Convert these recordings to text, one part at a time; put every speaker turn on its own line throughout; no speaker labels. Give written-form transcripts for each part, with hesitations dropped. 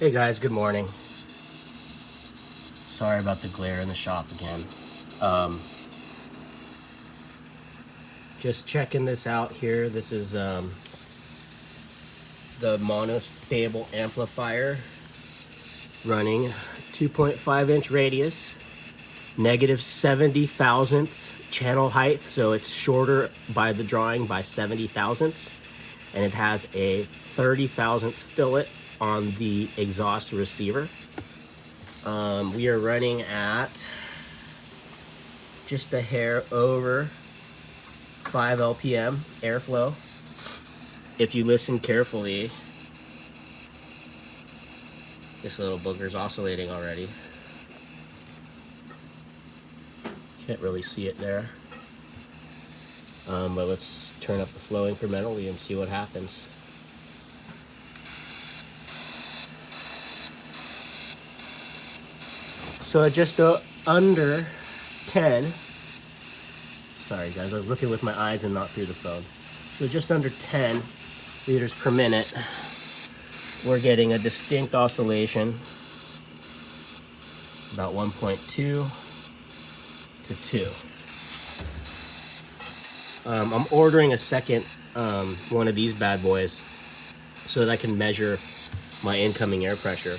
Hey guys, good morning. Sorry about the glare in the shop again. Just checking this out here. This is the monostable amplifier running 2.5 inch radius, negative 70 thousandths channel height, so it's shorter by the drawing by 70 thousandths, and it has a 30 thousandths fillet on the exhaust receiver. We are running at just a hair over 5 LPM airflow. If you listen carefully, this little booger's oscillating already. Can't really see it there. But let's turn up the flow incrementally and see what happens. So at just under 10, sorry guys, I was looking with my eyes and not through the phone. So just under 10 liters per minute, we're getting a distinct oscillation, about 1.2 to 2. I'm ordering a second one of these bad boys so that I can measure my incoming air pressure.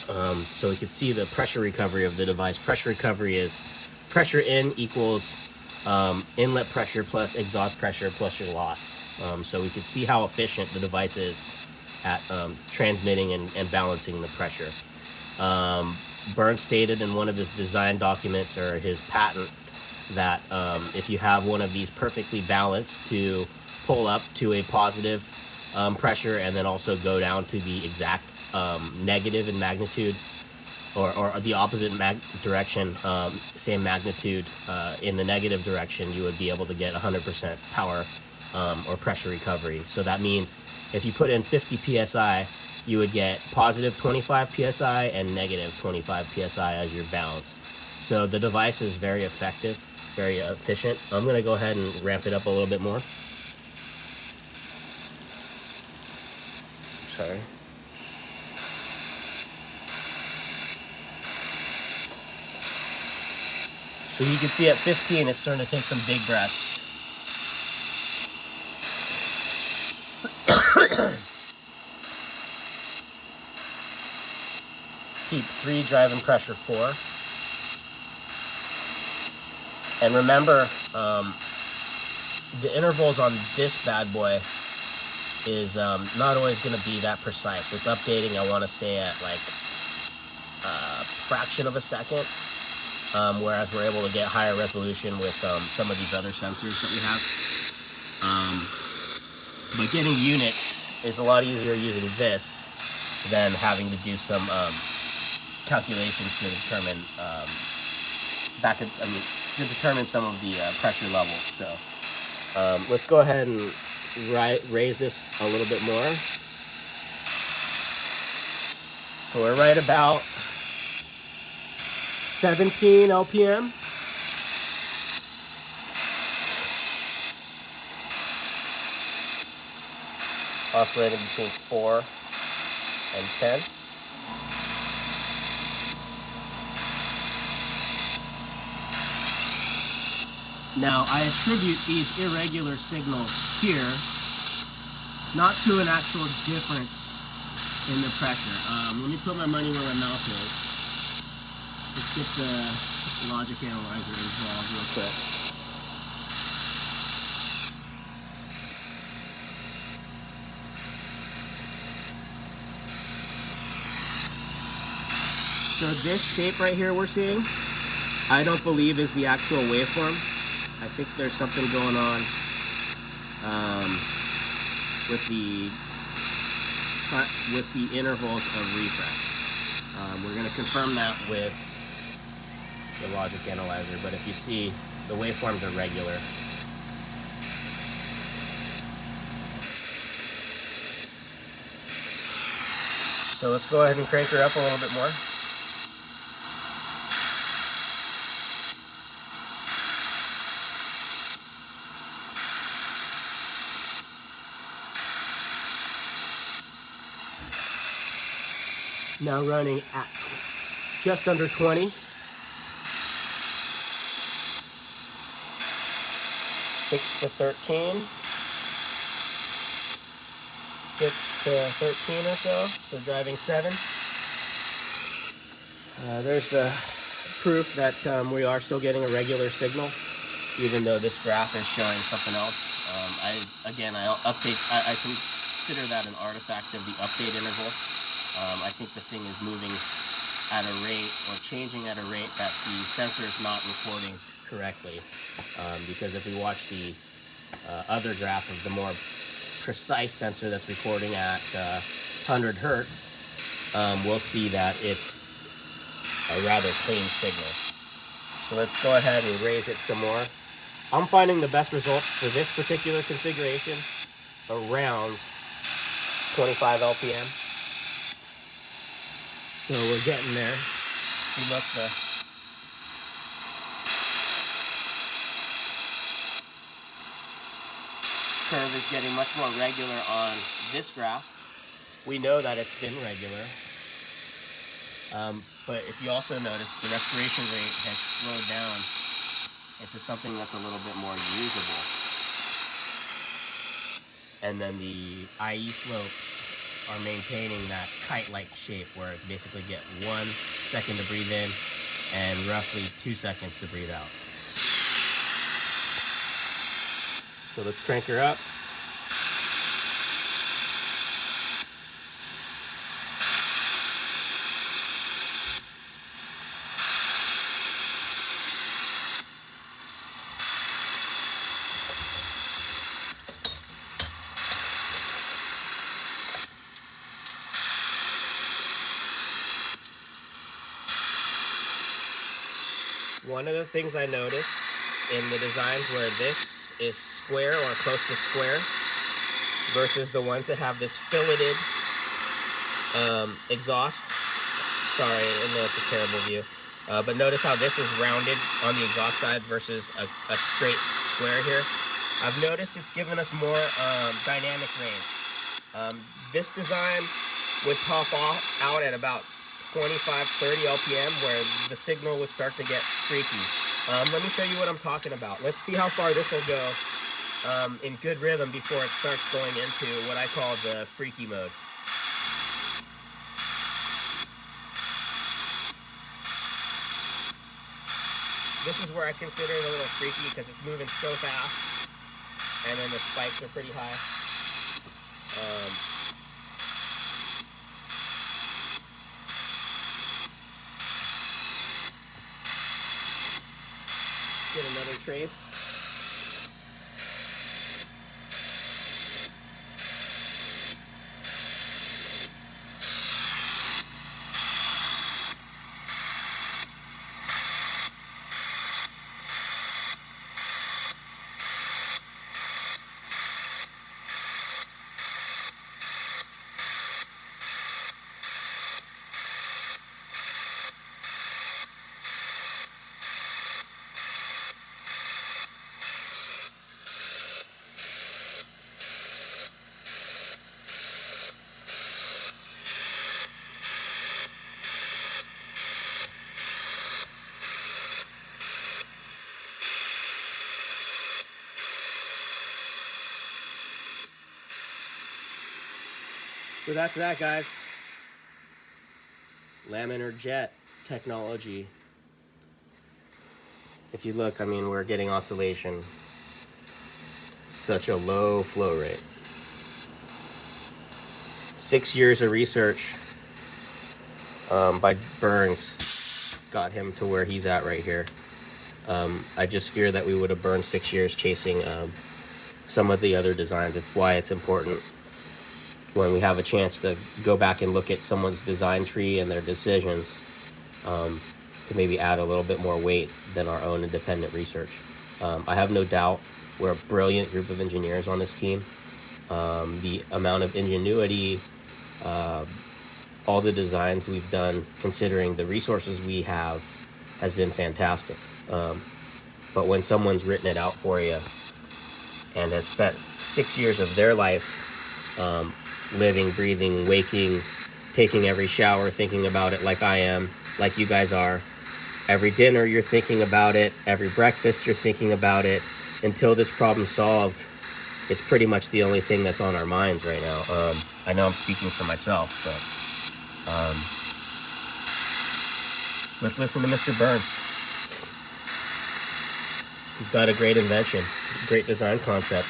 So we can see the pressure recovery of the device. Pressure recovery is pressure in equals inlet pressure plus exhaust pressure plus your loss. So we can see how efficient the device is at transmitting and balancing the pressure. Burns stated in one of his design documents or his patent that if you have one of these perfectly balanced to pull up to a positive pressure and then also go down to the exact negative in magnitude, or the opposite direction, same magnitude in the negative direction, you would be able to get 100% power or pressure recovery. So that means if you put in 50 psi, you would get positive 25 psi and negative 25 psi as your balance. So the device is very effective, very efficient. I'm going to go ahead and ramp it up a little bit more. Sorry. So you can see at 15, it's starting to take some big breaths. Keep 3, driving pressure 4. And remember, the intervals on this bad boy is not always going to be that precise. It's updating, I want to say, at like a fraction of a second. Whereas we're able to get higher resolution with some of these other sensors that we have. But getting units is a lot easier using this than having to do some calculations to determine to determine some of the pressure levels. So let's go ahead and raise this a little bit more. So we're right about 17 LPM. Oscillating between 4 and 10. Now I attribute these irregular signals here not to an actual difference in the pressure. Let me put my money where my mouth is. Let's get the logic analyzer involved real quick. So this shape right here we're seeing, I don't believe is the actual waveform. I think there's something going on with the intervals of refresh. We're going to confirm that with the logic analyzer, but if you see, the waveforms are regular. So let's go ahead and crank her up a little bit more. Now running at just under 20. 6 to 13. 6 to 13 or so driving 7. There's the proof that we are still getting a regular signal, even though this graph is showing something else. I'll update. I consider that an artifact of the update interval. I think the thing is moving at a rate or changing at a rate that the sensor is not recording correctly. Because if we watch the other graph of the more precise sensor that's recording at 100 hertz, we'll see that it's a rather clean signal. So let's go ahead and raise it some more. I'm finding the best results for this particular configuration around 25 LPM. So we're getting there. If you look, the curve is getting much more regular on this graph. We know that it's been regular. But if you also notice, the respiration rate has slowed down into something that's a little bit more usable. And then the IE slopes are maintaining that kite-like shape where it basically get 1 second to breathe in and roughly 2 seconds to breathe out. So let's crank her up. One of the things I noticed in the designs where this is square or close to square versus the ones that have this filleted exhaust. Sorry, I know it's a terrible view. But notice how this is rounded on the exhaust side versus a straight square here. I've noticed it's given us more dynamic range. This design would pop out at about 25-30 LPM where the signal would start to get freaky. Let me show you what I'm talking about. Let's see how far this will go in good rhythm before it starts going into what I call the freaky mode. This is where I consider it a little freaky because it's moving so fast and then the spikes are pretty high. Get another trace. So that's that, guys. Laminar jet technology. If you look, I mean, we're getting oscillation. Such a low flow rate. 6 years of research by Burns got him to where he's at right here. I just fear that we would have burned 6 years chasing some of the other designs. That's why it's important when we have a chance to go back and look at someone's design tree and their decisions to maybe add a little bit more weight than our own independent research. I have no doubt we're a brilliant group of engineers on this team. The amount of ingenuity, all the designs we've done, considering the resources we have, has been fantastic. But when someone's written it out for you and has spent 6 years of their life living, breathing, waking, taking every shower, thinking about it like I am, like you guys are. Every dinner, you're thinking about it. Every breakfast, you're thinking about it. Until this problem's solved, it's pretty much the only thing that's on our minds right now. I know I'm speaking for myself, but let's listen to Mr. Burns. He's got a great invention, great design concept.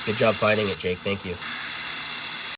Good job finding it, Jake. Thank you.